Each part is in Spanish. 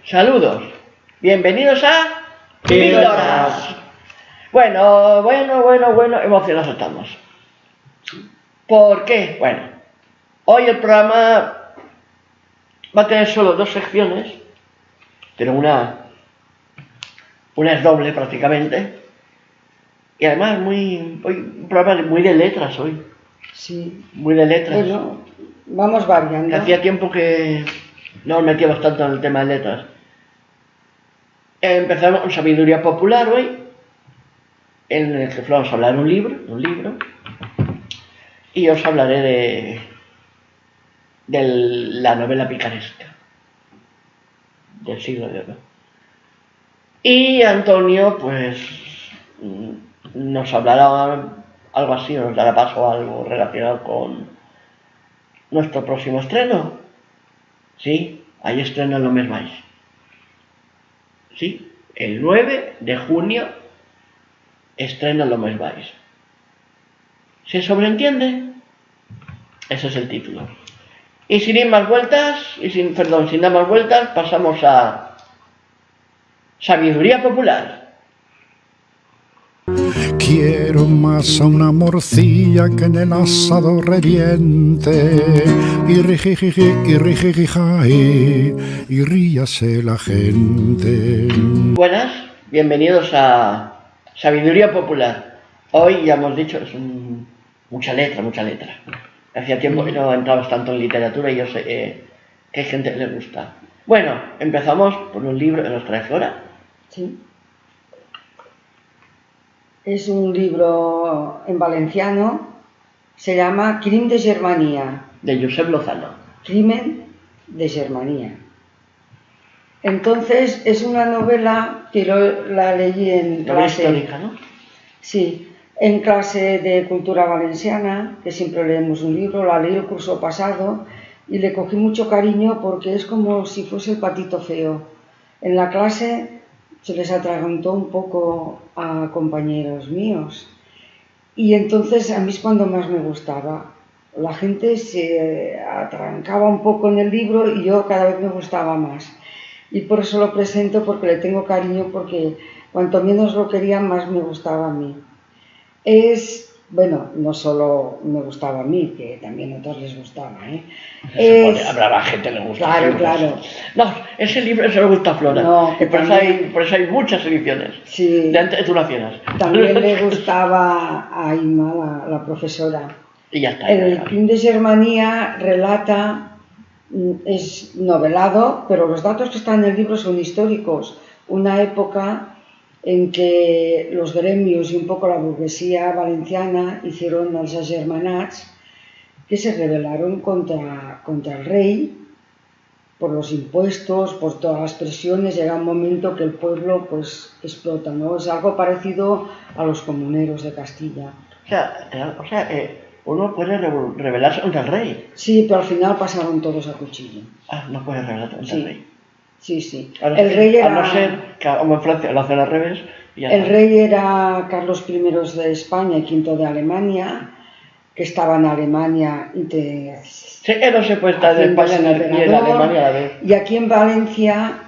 Saludos, bienvenidos a Píldoras. Bueno, emocionados estamos. ¿Por qué? Bueno, hoy el programa va a tener solo dos secciones, pero una es doble prácticamente, y además un programa muy de letras hoy. Sí. Muy de letras. Bueno, vamos variando. Hacía tiempo que no nos metíamos tanto en el tema de letras. Empezamos con sabiduría popular hoy, en el que vamos a hablar de un libro, y os hablaré de la novela picaresca del siglo de oro. Y Antonio, pues, nos hablará algo así, nos dará paso a algo relacionado con nuestro próximo estreno. Sí, hay estreno en Lo Més Baix. Sí, el 9 de junio estrena Lo Més Baix. ¿Se sobreentiende? Ese es el título. Y sin dar más vueltas, pasamos a sabiduría popular. Quiero más a una morcilla que en el asado reviente, y rijijiji, y rijijijai, y ríase la gente. Buenas, bienvenidos a sabiduría popular. Hoy ya hemos dicho, es mucha letra. Hacía tiempo que no entrabas tanto en literatura y yo sé que hay gente que le gusta. Bueno, empezamos por un libro que nos trae Flora. Sí. Es un libro en valenciano, se llama Crim de Germania. De Josep Lozano. Crimen de Germania. Entonces, es una novela que la leí en clase. Histórica, ¿no? Sí, en clase de cultura valenciana, que siempre leemos un libro, la leí el curso pasado y le cogí mucho cariño porque es como si fuese el patito feo. En la clase se les atragantó un poco a compañeros míos y entonces a mí es cuando más me gustaba. La gente se atrancaba un poco en el libro y yo cada vez me gustaba más. Y por eso lo presento, porque le tengo cariño, porque cuanto menos lo querían, más me gustaba a mí. Bueno, no solo me gustaba a mí, que también a otros les gustaba, Habrá gente que le gusta. Claro. No, ese libro se le gusta a Flora. No, y por eso hay muchas ediciones. Sí. De antes tú nacieras. También le gustaba a Ima, la profesora. Y ya está. El Crim de Germania relata, es novelado, pero los datos que están en el libro son históricos. Una época en que los gremios y un poco la burguesía valenciana hicieron els agermanats que se rebelaron contra el rey por los impuestos, por todas las presiones. Llega un momento que el pueblo pues explota, ¿no? Es algo parecido a los comuneros de Castilla. O sea, uno puede rebelarse contra el rey. Sí, pero al final pasaron todos a cuchillo. No puede rebelarse contra el rey. Sí. El rey era... A no ser que, como en Francia, lo hacen al revés. El rey era Carlos I de España y V de Alemania, que estaba en Alemania y Sí, no se puede estar en España ni en Alemania a la vez. Y aquí en Valencia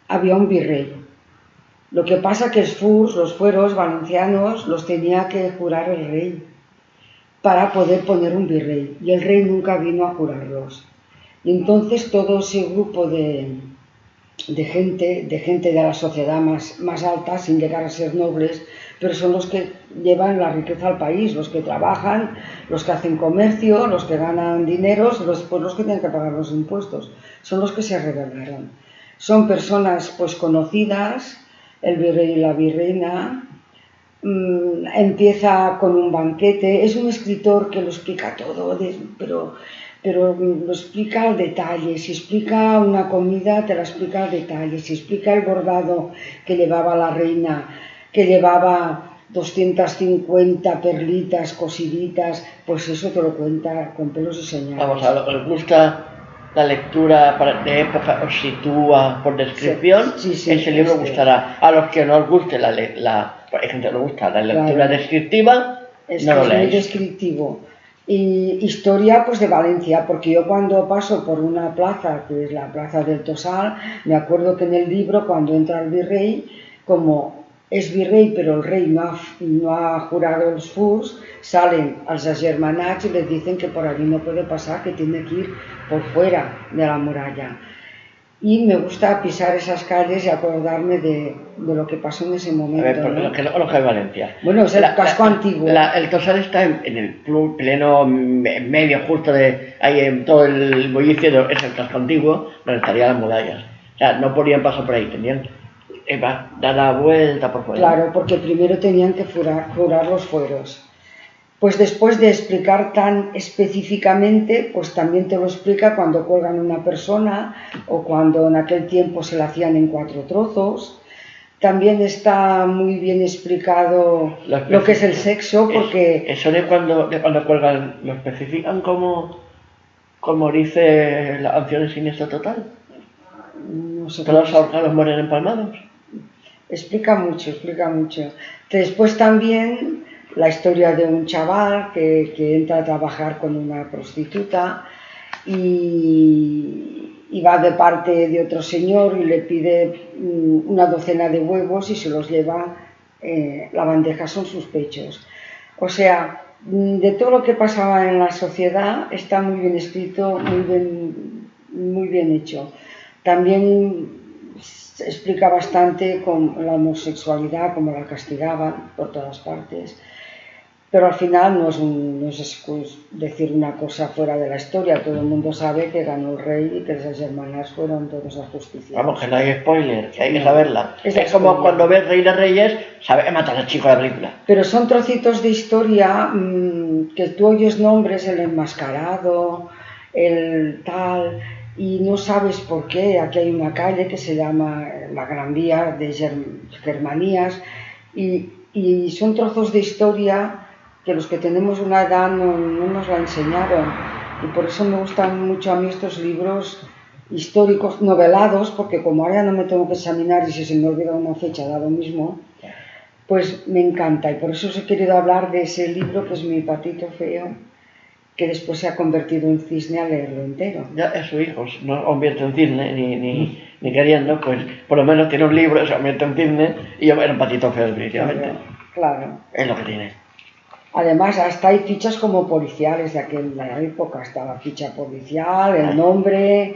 había un virrey. Lo que pasa que los fueros valencianos los tenía que jurar el rey para poder poner un virrey. Y el rey nunca vino a jurarlos. Y entonces todo ese grupo de gente de la sociedad más alta, sin llegar a ser nobles, pero son los que llevan la riqueza al país, los que trabajan, los que hacen comercio, los que ganan dinero, los que tienen que pagar los impuestos, son los que se rebelaron. Son personas pues conocidas, el virrey y la virreina. Empieza con un banquete, es un escritor que lo explica todo, pero lo explica al detalle. Si explica una comida, te la explica al detalle. Si explica el bordado que llevaba la reina, que llevaba 250 perlitas cosiditas, pues eso te lo cuenta con pelos y señales. Vamos, a los que gusta la lectura de época, os sitúa por descripción, sí, ese libro gustará. A los que no os guste hay gente que no gusta la lectura descriptiva, es no lo leáis. Es muy descriptivo. Y historia pues de Valencia, porque yo cuando paso por una plaza, que es la plaza del Tosal, me acuerdo que en el libro cuando entra el virrey, como es virrey pero el rey no ha jurado els furs, salen als agermanats y les dicen que por allí no puede pasar, que tiene que ir por fuera de la muralla. Y me gusta pisar esas calles y acordarme de lo que pasó en ese momento. A ver, ¿no? lo que es Valencia. Bueno, es el casco antiguo. El Tosal está en el pleno medio justo de ahí en todo el bullicio, es el casco antiguo donde estarían las murallas. O sea, no podían pasar por ahí, tenían que dar la vuelta por fuera. Claro, porque primero tenían que jurar los fueros. Pues después de explicar tan específicamente, pues también te lo explica cuando cuelgan una persona o cuando en aquel tiempo se la hacían en 4 trozos. También está muy bien explicado lo que es el sexo, porque... Eso de cuando cuelgan, ¿lo especifican como dice la canción de Siniestro Total? No sé. Todos los ahorcados mueren empalmados. Explica mucho, explica mucho. Después también la historia de un chaval que entra a trabajar con una prostituta y va de parte de otro señor y le pide una docena de huevos y se los lleva, la bandeja son sus pechos. O sea, de todo lo que pasaba en la sociedad está muy bien escrito, muy bien hecho. También explica bastante con la homosexualidad, cómo la castigaban por todas partes. Pero al final no es decir una cosa fuera de la historia. Todo el mundo sabe que ganó el rey y que esas hermanas fueron todos ajusticiados. Vamos, que no hay spoiler, que hay que saberla. Es como cuando ves Rey de Reyes, sabe que matan al chico de la película. Pero son trocitos de historia que tú oyes nombres, el enmascarado, el tal, y no sabes por qué. Aquí hay una calle que se llama la Gran Vía de Germanías y son trozos de historia que los que tenemos una edad no nos la enseñaron, y por eso me gustan mucho a mí estos libros históricos novelados, porque como ahora no me tengo que examinar y si se me olvida una fecha da lo mismo, pues me encanta, y por eso os he querido hablar de ese libro que es Mi Patito Feo, que después se ha convertido en cisne al leerlo entero. Ya es su hijo, no convierte en cisne ni queriendo, pues por lo menos tiene un libro, se convierte en cisne y yo era un patito feo definitivamente. Claro. Es lo que tiene. Además, hasta hay fichas como policiales de aquella época. Está la ficha policial, el nombre,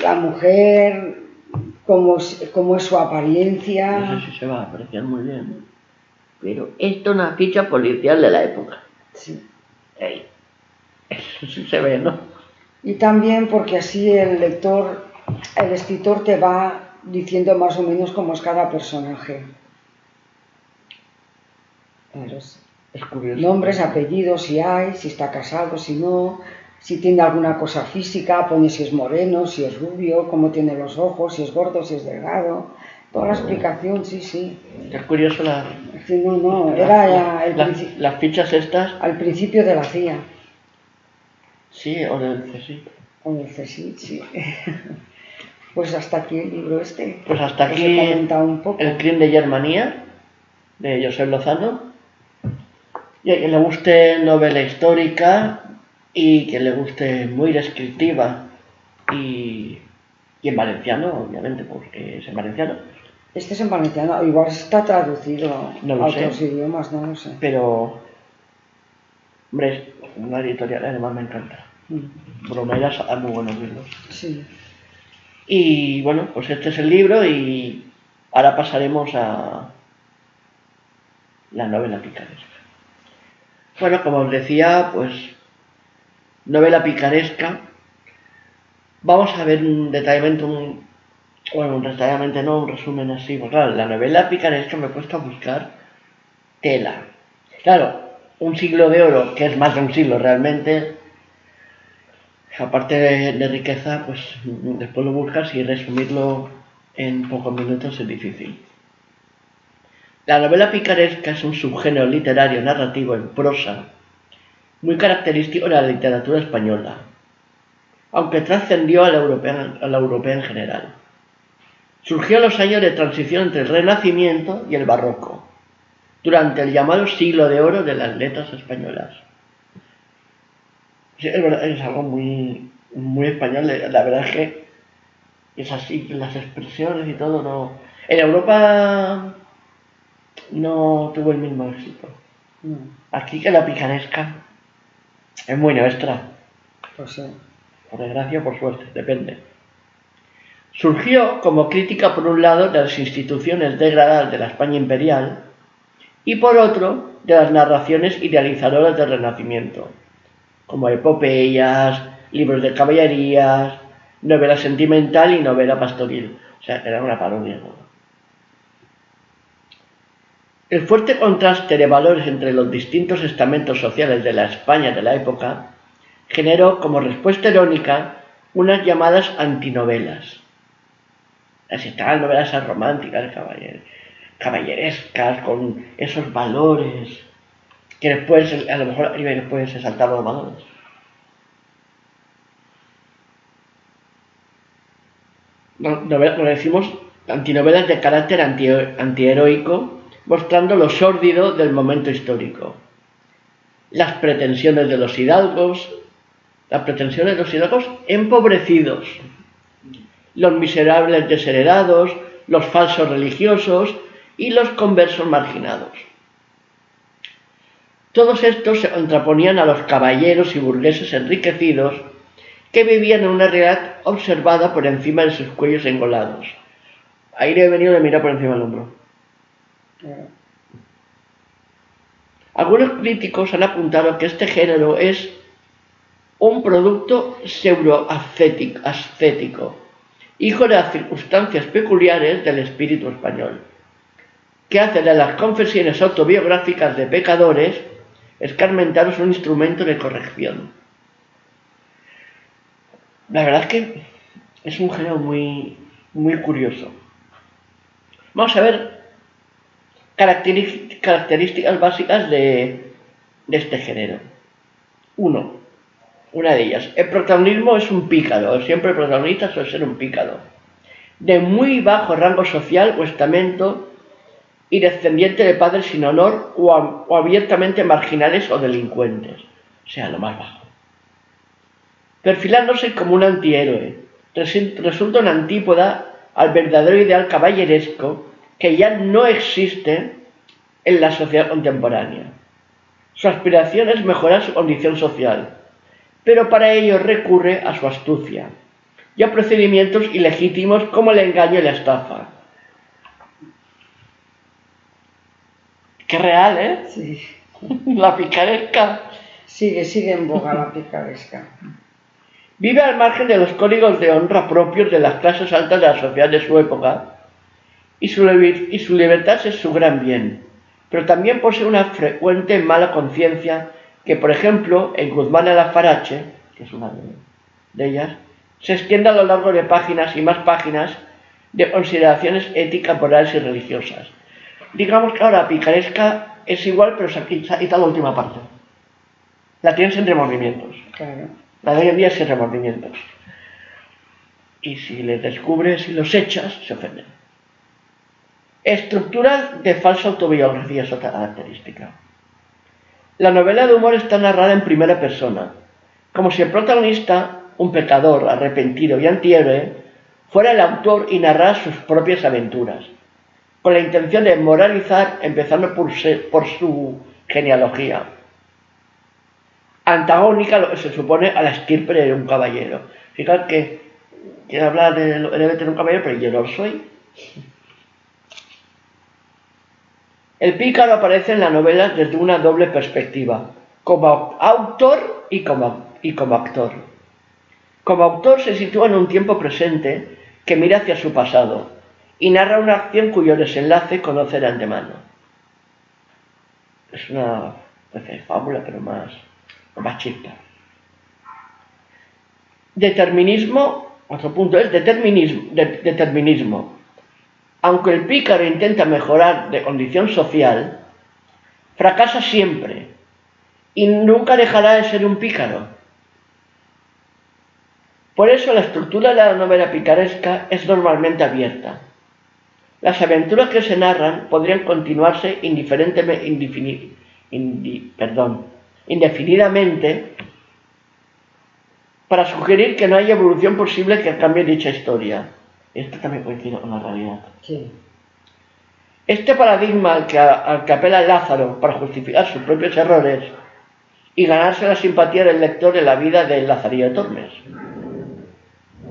la mujer, cómo es su apariencia. No sé si se va a apreciar muy bien, pero esto es una ficha policial de la época. Sí. Eso sí se ve, ¿no? Y también porque así el escritor te va diciendo más o menos cómo es cada personaje. Es curioso. Nombres, apellidos, si hay, si está casado, si no, si tiene alguna cosa física, pone si es moreno, si es rubio, cómo tiene los ojos, si es gordo, si es delgado. Toda la explicación, sí. Es curioso Sí, era las fichas estas. Al principio de la CIA. Sí, o del CSIC. O del CSIC, sí. Pues hasta aquí el libro este. Pues hasta aquí un poco. El crimen de Germanía, de Josep Lozano. Y a quien le guste novela histórica y que le guste muy descriptiva y en valenciano, obviamente, porque es en valenciano. Este es en valenciano, igual está traducido a otros idiomas, no lo sé. Pero, hombre, es una editorial, además me encanta. Bromera saca muy buenos libros. Sí. Y bueno, pues este es el libro y ahora pasaremos a la novela picaresca. Bueno, como os decía, pues novela picaresca. Vamos a ver un resumen así. Pues claro, la novela picaresca me he puesto a buscar tela. Claro, un siglo de oro, que es más de un siglo realmente, aparte de riqueza, pues después lo buscas y resumirlo en pocos minutos es difícil. La novela picaresca es un subgénero literario narrativo en prosa muy característico de la literatura española, aunque trascendió a la europea en general. Surgió en los años de transición entre el Renacimiento y el Barroco, durante el llamado siglo de oro de las letras españolas. Sí, es verdad, es algo muy, muy español, la verdad es que es así, las expresiones y todo, no... En Europa no tuvo el mismo éxito. No, Aquí que la picaresca es muy nuestra, pues sí. por desgracia o por suerte, depende. Surgió como crítica por un lado de las instituciones degradadas de la España imperial y por otro de las narraciones idealizadoras del Renacimiento, como epopeyas, libros de caballerías, novela sentimental y novela pastoril. O sea, era una parodia, ¿no? El fuerte contraste de valores entre los distintos estamentos sociales de la España de la época generó como respuesta irónica unas llamadas antinovelas. Así estaban novelas románticas, caballerescas, con esos valores, que después, a lo mejor, después se saltaban los valores. Como decimos, antinovelas de carácter antiheroico, mostrando lo sórdido del momento histórico. Las pretensiones de los hidalgos empobrecidos, los miserables desheredados, los falsos religiosos y los conversos marginados. Todos estos se contraponían a los caballeros y burgueses enriquecidos que vivían en una realidad observada por encima de sus cuellos engolados. Ahí le he venido de mirar por encima del hombro. Algunos críticos han apuntado que este género es un producto pseudo-ascético, hijo de las circunstancias peculiares del espíritu español, que hace de las confesiones autobiográficas de pecadores escarmentados un instrumento de corrección. La verdad es que es un género muy, muy curioso. Vamos a ver características básicas de este género. Una de ellas, el protagonismo es un pícaro, siempre el protagonista suele ser un pícaro, de muy bajo rango social o estamento y descendiente de padres sin honor o abiertamente marginales o delincuentes, o sea, lo más bajo. Perfilándose como un antihéroe, resulta una antípoda al verdadero ideal caballeresco que ya no existe en la sociedad contemporánea. Su aspiración es mejorar su condición social, pero para ello recurre a su astucia y a procedimientos ilegítimos como el engaño y la estafa. ¡Qué real, eh! Sí. La picaresca. Sigue en boga la picaresca. Vive al margen de los códigos de honra propios de las clases altas de la sociedad de su época y su libertad es su gran bien, pero también posee una frecuente mala conciencia que, por ejemplo, en Guzmán Alfarache, que es una de ellas, se extiende a lo largo de páginas y más páginas de consideraciones éticas, morales y religiosas. Digamos que ahora picaresca es igual, pero se ha quitado la última parte. La tienes entre movimientos. Claro. La de hoy en día es sin remordimientos. Y si les descubres y los echas, se ofenden. Estructura de falsa autobiografía es otra característica. La novela de humor está narrada en primera persona, como si el protagonista, un pecador arrepentido y antihéroe, fuera el autor y narrara sus propias aventuras, con la intención de moralizar, empezando por su genealogía, antagónica a lo que se supone a la estirpe de un caballero. Fíjate que quiere hablar del heredero de un caballero, pero yo no lo soy. El pícaro aparece en la novela desde una doble perspectiva, como autor y como actor. Como autor se sitúa en un tiempo presente que mira hacia su pasado y narra una acción cuyo desenlace conoce de antemano. Es una especie de fábula, pero más chispa. Determinismo, otro punto es determinismo. Aunque el pícaro intenta mejorar de condición social, fracasa siempre y nunca dejará de ser un pícaro. Por eso la estructura de la novela picaresca es normalmente abierta. Las aventuras que se narran podrían continuarse indefinidamente para sugerir que no hay evolución posible que cambie dicha historia. Esto también coincide con la realidad. Sí. Este paradigma al que apela Lázaro para justificar sus propios errores y ganarse la simpatía del lector en la vida de Lazarillo de Tormes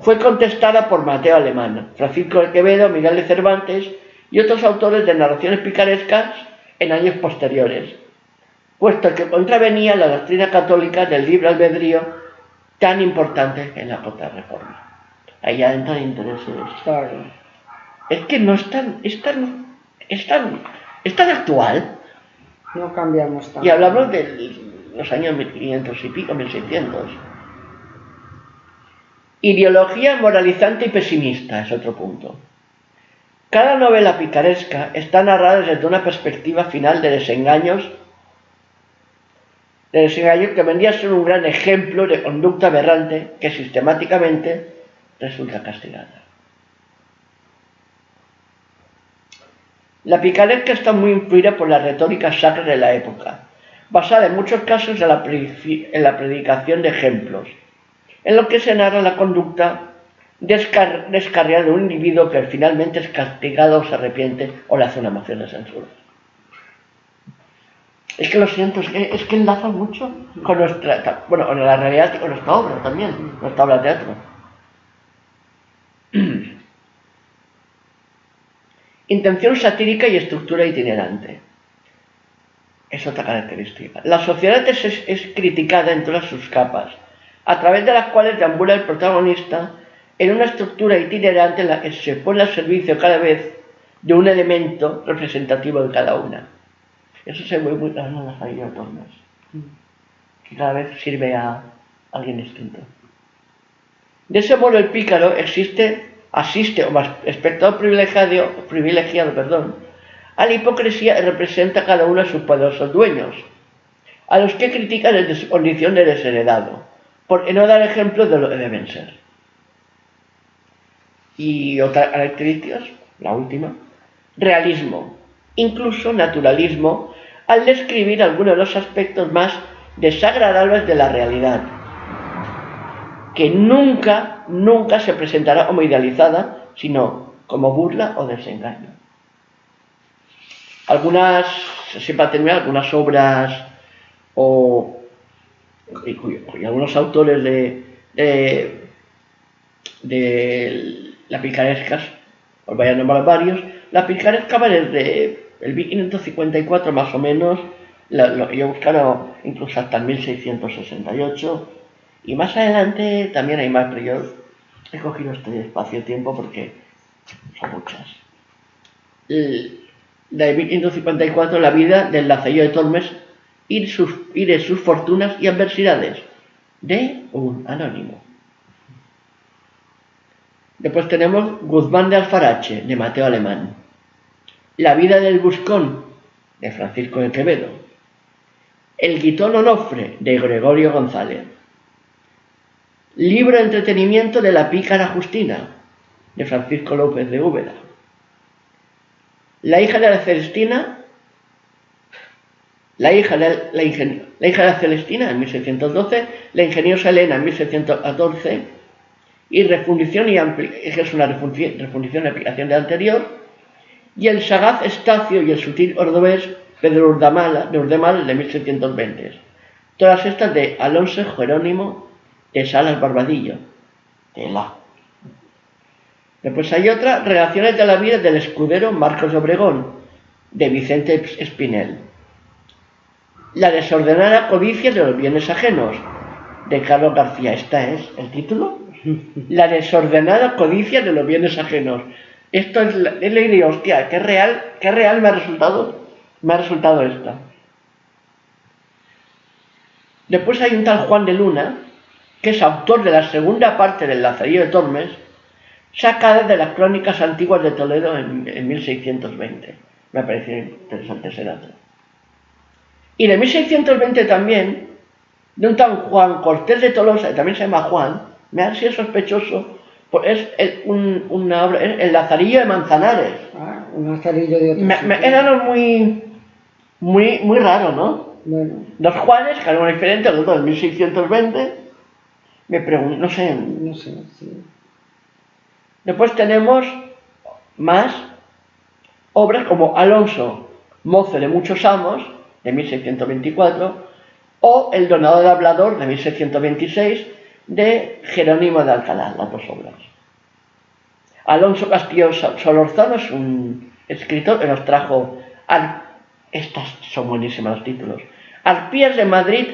fue contestada por Mateo Alemán, Francisco de Quevedo, Miguel de Cervantes y otros autores de narraciones picarescas en años posteriores, puesto que contravenía la doctrina católica del libre albedrío tan importante en la Contrarreforma. Ahí ya entran intereses. Claro. Es que no es tan actual. No cambiamos tanto. Y hablamos de los años 1500 y pico, 1600. Ideología moralizante y pesimista es otro punto. Cada novela picaresca está narrada desde una perspectiva final de desengaño que vendría a ser un gran ejemplo de conducta aberrante que sistemáticamente resulta castigada. La picaresca está muy influida por la retórica sacra de la época, basada en muchos casos en la predicación de ejemplos, en lo que se narra la conducta descarriada de un individuo que finalmente es castigado o se arrepiente o le hace una moción de censura. Es que lo siento, es que enlaza mucho con con la realidad y con nuestra obra también, nuestra obra de teatro. Intención satírica y estructura itinerante. Es otra característica. La sociedad es criticada en todas sus capas, a través de las cuales deambula el protagonista en una estructura itinerante en la que se pone al servicio cada vez de un elemento representativo de cada una. Eso se ve muy claro en Lazarillo de Tormes, que cada vez sirve a alguien distinto. De ese modo el pícaro asiste como espectador privilegiado, a la hipocresía y representa a cada uno de sus poderosos dueños, a los que critica desde su condición de desheredado, por no dar ejemplo de lo que deben ser. Y otra característica, la última, realismo, incluso naturalismo, al describir algunos de los aspectos más desagradables de la realidad, que nunca se presentará como idealizada, sino como burla o desengaño. Algunas obras y algunos autores de la picaresca, os voy a nombrar varios. La picaresca va desde el 1554 más o menos, yo he buscado incluso hasta el 1668, y más adelante también hay más, pero yo he cogido este espacio-tiempo porque son muchas. De 1554, la vida del Lazarillo de Tormes y de sus fortunas y adversidades, de un anónimo. Después tenemos Guzmán de Alfarache, de Mateo Alemán. La vida del Buscón, de Francisco de Quevedo. El Guitón Onofre, de Gregorio González. Libro de entretenimiento de la pícara Justina, de Francisco López de Úbeda. La hija de la Celestina, en 1612, la ingeniosa Elena en 1614, y refundición que es una refundición y aplicación de anterior, y el sagaz Estacio y el sutil cordobés Pedro Urdemal de 1620. Todas estas de Alonso Jerónimo de Salas Barbadillo. Después hay otra, Relaciones de la vida del escudero Marcos de Obregón, de Vicente Espinel. La desordenada codicia de los bienes ajenos, de Carlos García. ¿Esta es el título? La desordenada codicia de los bienes ajenos. Esto es la idea, hostia, qué real me ha resultado esta. Después hay un tal Juan de Luna, que es autor de la segunda parte del Lazarillo de Tormes, sacada de las crónicas antiguas de Toledo en 1620. Me ha parecido interesante ese dato. Y de 1620 también, de un tal Juan Cortés de Tolosa, que también se llama Juan, me ha sido sospechoso Pues es una obra, el Lazarillo de Manzanares. Ah, un lazarillo de otro sitio. Era algo muy raro, ¿no? Bueno, Dos Juanes, cada uno diferente, el otro del 1620. Me pregunto, no sé. no sé, sí. Después tenemos más obras como Alonso, mozo de muchos amos, de 1624, o El donador hablador, de 1626, de Jerónimo de Alcalá, las dos obras. Alonso Castillo Solorzano es un escritor que nos trajo, estas son buenísimas los títulos, Arpías de Madrid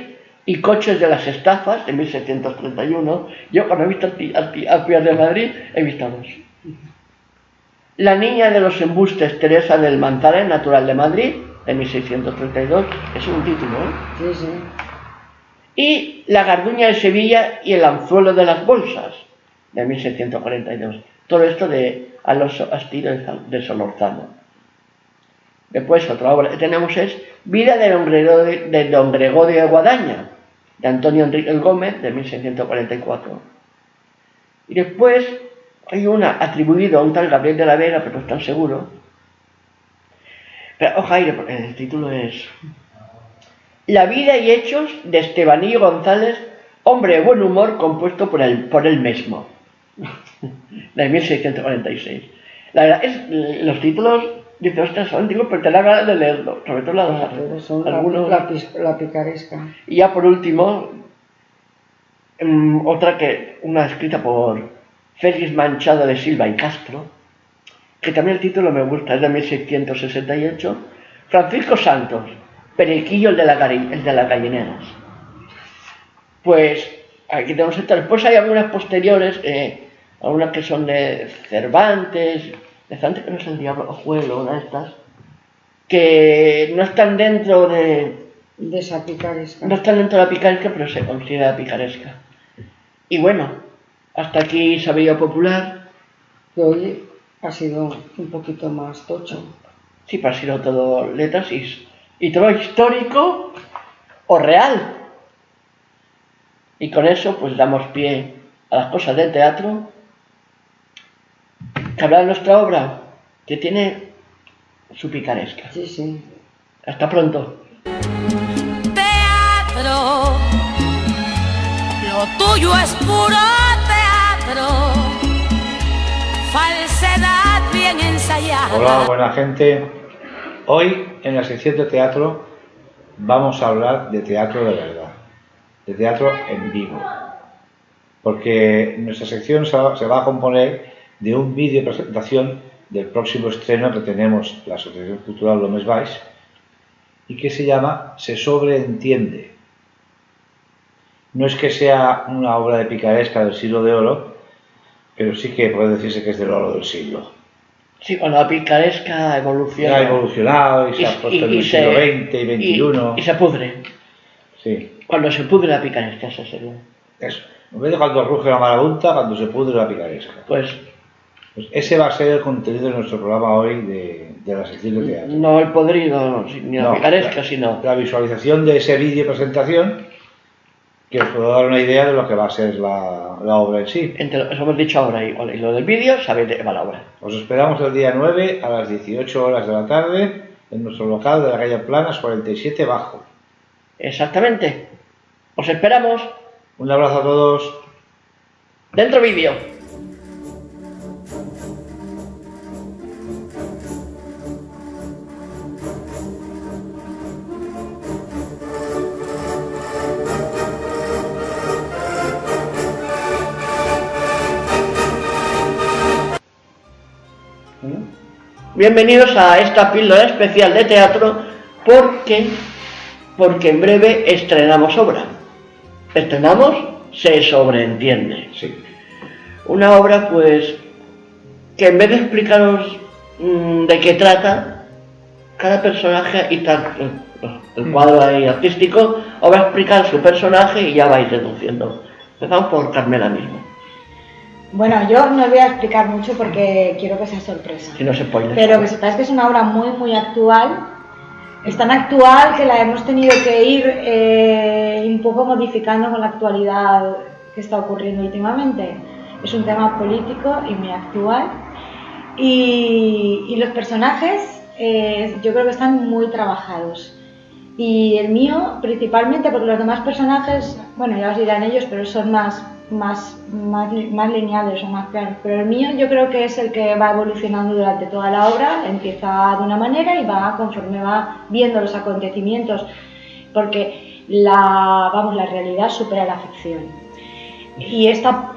y Coches de las Estafas, de 1731. Yo cuando he visto Arpías de Madrid, he visto dos. La niña de los embustes, Teresa del Manzanares, natural de Madrid, de 1632, es un título, ¿eh? Sí, sí. Y La Garduña de Sevilla y El anzuelo de las bolsas, de 1642. Todo esto de Alonso Castillo de Solorzano. Después otra obra que tenemos es Vida de don Gregorio de Guadaña, de Antonio Enrique Gómez, de 1644. Y después hay una atribuida a un tal Gabriel de la Vega, pero no estoy seguro. Pero ojo, el título es La vida y hechos de Estebanillo González, hombre de buen humor, compuesto por él mismo, de 1646. La verdad es, los títulos, dice, ostras, son antiguos, pero te da ganas de leerlo, sobre todo Son algunos. la picaresca. Y ya por último, una escrita por Félix Manchado de Silva y Castro, que también el título me gusta, es de 1668, Francisco Santos, Periquillo el de las gallineras. Pues aquí tenemos esta. Después hay algunas posteriores, algunas que son de Cervantes que no es el Diablo Ojuelo, una de estas, que no están dentro de esa picaresca. No están dentro de la picaresca, pero se considera picaresca. Y bueno, hasta aquí Sabiduría Popular. Que hoy ha sido un poquito más tocho. Sí, pero ha sido todo letras y todo histórico o real. Y con eso pues damos pie a las cosas del teatro, que habla de nuestra obra, que tiene su picaresca. Sí, sí. Hasta pronto. Teatro, lo tuyo es puro teatro, falsedad bien ensayada. Hola, buena gente. Hoy en la sección de teatro vamos a hablar de teatro de verdad, de teatro en vivo, porque nuestra sección se va a componer de un vídeo presentación del próximo estreno que tenemos la Asociación Cultural Lomes Baix y que se llama Se sobreentiende. No es que sea una obra de picaresca del siglo de oro, pero sí que puede decirse que es del oro del siglo. Sí, cuando la picaresca evoluciona. Ha evolucionado y se ha puesto en el siglo XX y XXI. Y se pudre. Sí. Cuando se pudre la picaresca, eso sería. Eso. En vez de cuando ruge la marabunta, cuando se pudre la picaresca. Pues ese va a ser el contenido de nuestro programa hoy de la sección de teatro. No el podrido, ni la picaresca, sino la visualización de ese vídeo presentación, que os puedo dar una idea de lo que va a ser la obra en sí. Eso hemos dicho ahora, y lo del vídeo, sabéis de qué va la obra. Os esperamos el día 9 a las 18 horas de la tarde en nuestro local de la calle Planas 47 Bajo. Exactamente. Os esperamos. Un abrazo a todos. Dentro vídeo. Bienvenidos a esta píldora especial de teatro porque en breve estrenamos obra. Estrenamos Se sobreentiende. Sí. Una obra pues que en vez de explicaros de qué trata, cada personaje y tal, el cuadro ahí artístico os va a explicar su personaje y ya vais deduciendo. Empezamos por Carmela mismo. Bueno, yo no os voy a explicar mucho porque quiero que sea sorpresa. Si no se spoilers. Pero que sepáis que es una obra muy, muy actual. Es tan actual que la hemos tenido que ir un poco modificando con la actualidad que está ocurriendo últimamente. es un tema político y muy actual. Y los personajes yo creo que están muy trabajados. Y el mío principalmente porque los demás personajes, bueno, ya os dirán ellos, pero son más lineales o más claros. Pero el mío yo creo que es el que va evolucionando durante toda la obra, empieza de una manera y va conforme va viendo los acontecimientos, porque la realidad supera la ficción. Y esta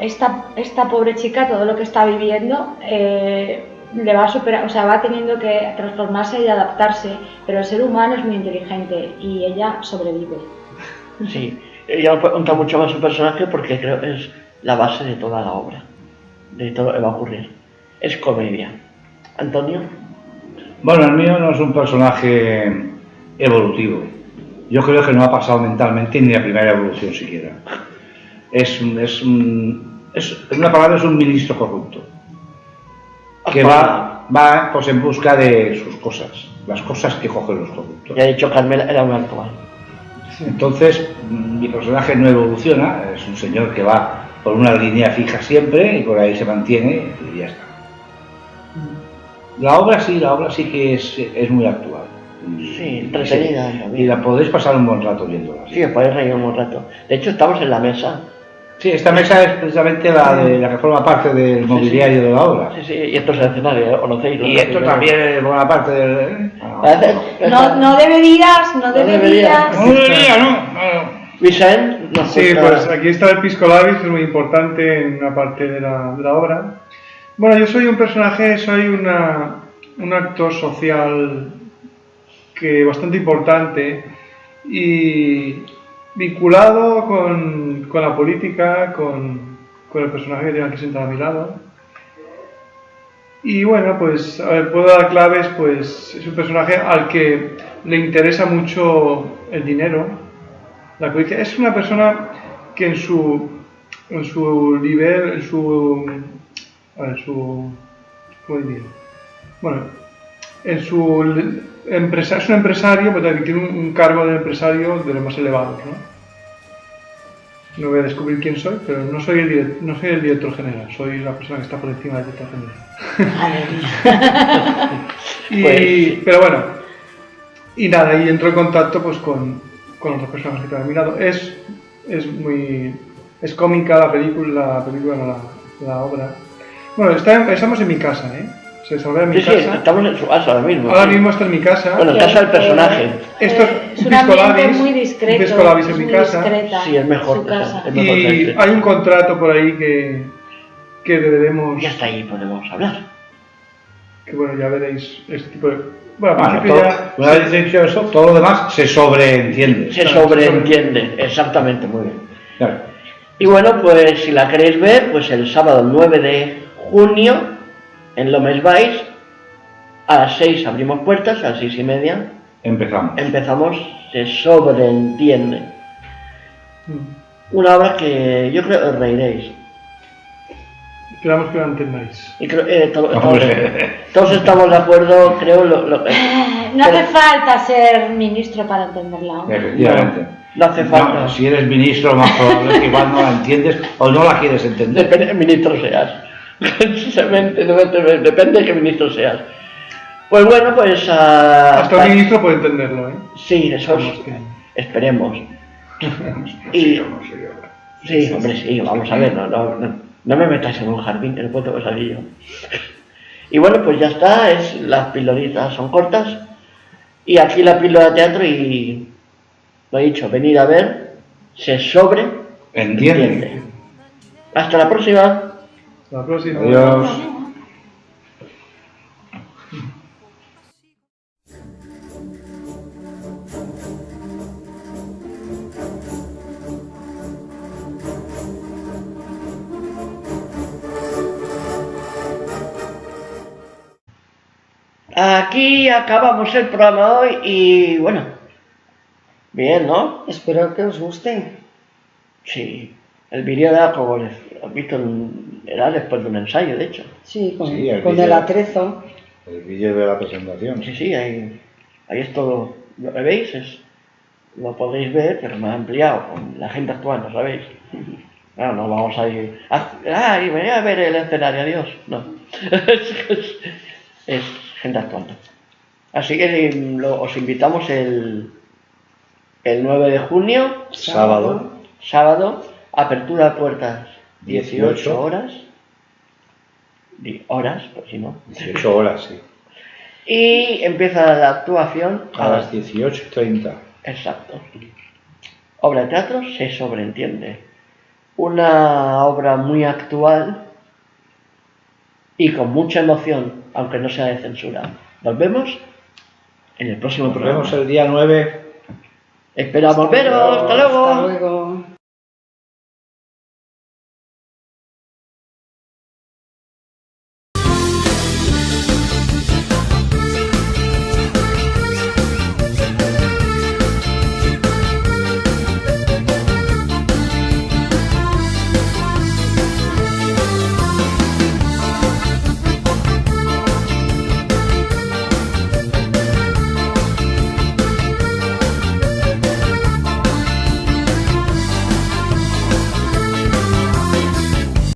pobre chica, todo lo que está viviendo, le va a superar, o sea, va teniendo que transformarse y adaptarse, pero el ser humano es muy inteligente y ella sobrevive. Sí, ella cuenta mucho más su personaje porque creo que es la base de toda la obra, de todo lo que va a ocurrir. Es comedia. ¿Antonio? Bueno, el mío no es un personaje evolutivo. Yo creo que no ha pasado mentalmente ni la primera evolución siquiera. En una palabra, es un ministro corrupto que va pues en busca de sus cosas, las cosas que cogen los corruptos. Ya he dicho, Carmela era un actual. Entonces, mi personaje no evoluciona, es un señor que va por una línea fija siempre y por ahí se mantiene y ya está. La obra sí que es muy actual. Sí, entretenida. Y la podéis pasar un buen rato viéndola. Sí, os podéis reír un buen rato. De hecho, estamos en la mesa. Sí, esta mesa es precisamente la que forma parte del mobiliario de la obra. Sí, y esto es el escenario, conocéis. Y esto también forma parte del... No deberías. No debería, no. Vicent, Sí, pues aquí está el Pisco Labis, es muy importante en una parte de la obra. Bueno, yo soy un personaje, soy un actor social que bastante importante y vinculado con la política, con el personaje que tengo aquí sentado a mi lado. Y bueno, pues a ver, puedo dar claves, pues es un personaje al que le interesa mucho el dinero, la codicia. Es una persona que en su nivel, ¿cómo diría? Bueno, es un empresario, pues tiene un cargo de empresario de los más elevados, ¿no? No voy a descubrir quién soy, pero no soy el director general, soy la persona que está por encima del director general. Pero bueno, y nada, y entro en contacto pues con otras personas que están a mi lado. Es cómica la película, la obra. Bueno, estamos en mi casa, ¿eh? Se sale en mi casa. Sí, estamos en su casa ahora mismo. Ahora mismo está en mi casa. Bueno, en casa del personaje. Esto es un ambiente muy discreto. Un Pisco Labis en mi casa. Discreta, sí, es mejor. su casa. Y hay un contrato por ahí que deberemos... Y hasta ahí podemos hablar. Que bueno, ya veréis este tipo de... Bueno, una vez dicho eso, todo lo demás se sobreentiende. Se sobreentiende, exactamente, muy bien. Claro. Y bueno, pues si la queréis ver, pues el sábado 9 de junio, en Lomes Valls, a las 6 abrimos puertas, a las 6:30. Empezamos, se sobreentiende. Una obra que yo creo que os reiréis. Esperamos que lo entendáis. Y creo, todos estamos de acuerdo, creo. No hace falta ser ministro para entenderla. Efectivamente. No hace falta. No, si eres ministro, más probable es que igual no la entiendes o no la quieres entender. Depende de qué ministro seas. Depende de qué ministro seas. Pues bueno, pues... hasta el ministro puede entenderlo, ¿eh? Sí, eso es... Esperemos. Y... Sí, hombre, sí, vamos a ver, no me metáis en un jardín, que no puedo salir yo. Y bueno, pues ya está, las pildoritas son cortas. Y aquí la píldora de teatro y... Lo he dicho, venid a ver, se sobreentiende. Hasta la próxima. Hasta la próxima. Adiós. Aquí acabamos el programa hoy y bueno, bien, ¿no? Espero que os guste. Sí, el vídeo era como has visto, era después de un ensayo, de hecho. Sí, con vídeo. el atrezo. El vídeo de la presentación. Sí, ahí es todo. ¿Lo veis? Lo podéis ver, pero más ampliado, con la gente actuando, ¿sabéis? No vamos a ir. Y voy a ver el escenario, adiós. No. es gente actuando. Así que os invitamos el 9 de junio, sábado, apertura de puertas 18 horas. Horas, por si no. 18 horas, sí. Y empieza la actuación A las 18:30. Exacto. Obra de teatro se sobreentiende. Una obra muy actual y con mucha emoción, aunque no sea de censura. Nos vemos en el próximo programa. Nos vemos el día 9. Esperamos veros. Hasta luego. Hasta luego.